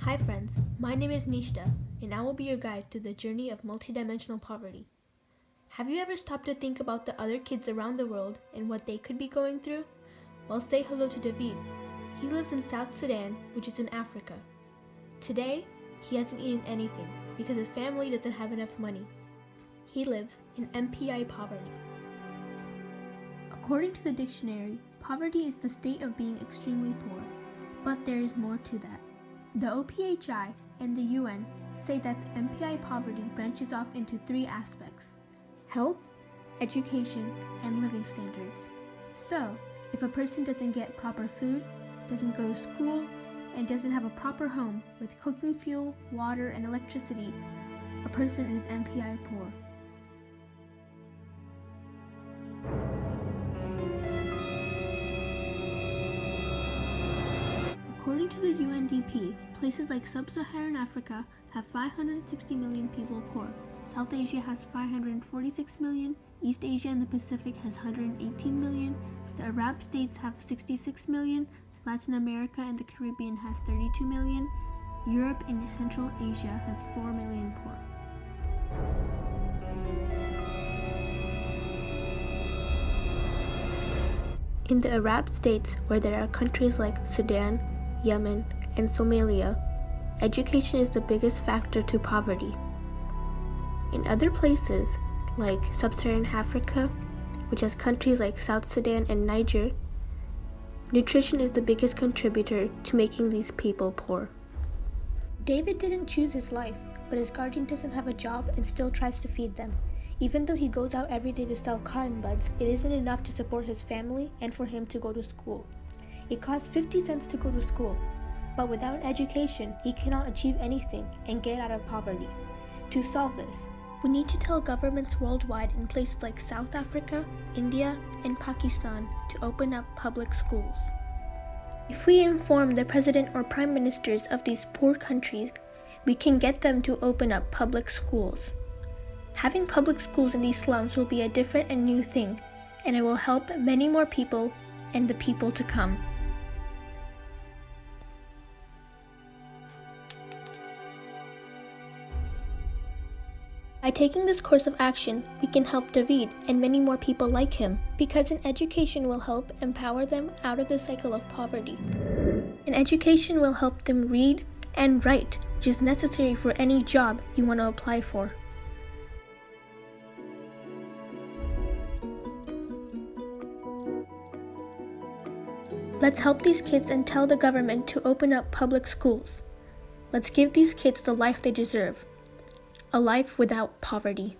Hi friends, my name is Nishta, and I will be your guide through the journey of multidimensional poverty. Have you ever stopped to think about the other kids around the world and what they could be going through? Well, say hello to David. He lives in South Sudan, which is in Africa. Today, he hasn't eaten anything because his family doesn't have enough money. He lives in MPI poverty. According to the dictionary, poverty is the state of being extremely poor, but there is more to that. The OPHI and the UN say that the MPI poverty branches off into three aspects: health, education, and living standards. So, if a person doesn't get proper food, doesn't go to school, and doesn't have a proper home with cooking fuel, water, and electricity, a person is MPI poor. According to the UNDP, places like Sub-Saharan Africa have 560 million people poor. South Asia has 546 million, East Asia and the Pacific has 118 million, the Arab states have 66 million, Latin America and the Caribbean has 32 million, Europe and Central Asia has 4 million poor. In the Arab states, where there are countries like Sudan, Yemen, and Somalia, education is the biggest factor to poverty. In other places, like Sub-Saharan Africa, which has countries like South Sudan and Niger, nutrition is the biggest contributor to making these people poor. David didn't choose his life, but his guardian doesn't have a job and still tries to feed them. Even though he goes out every day to sell cotton buds, it isn't enough to support his family and for him to go to school. It costs 50 cents to go to school, but without education, he cannot achieve anything and get out of poverty. To solve this, we need to tell governments worldwide in places like South Africa, India, and Pakistan to open up public schools. If we inform the president or prime ministers of these poor countries, we can get them to open up public schools. Having public schools in these slums will be a different and new thing, and it will help many more people and the people to come. By taking this course of action, we can help David and many more people like him, because an education will help empower them out of the cycle of poverty. An education will help them read and write, which is necessary for any job you want to apply for. Let's help these kids and tell the government to open up public schools. Let's give these kids the life they deserve. A life without poverty.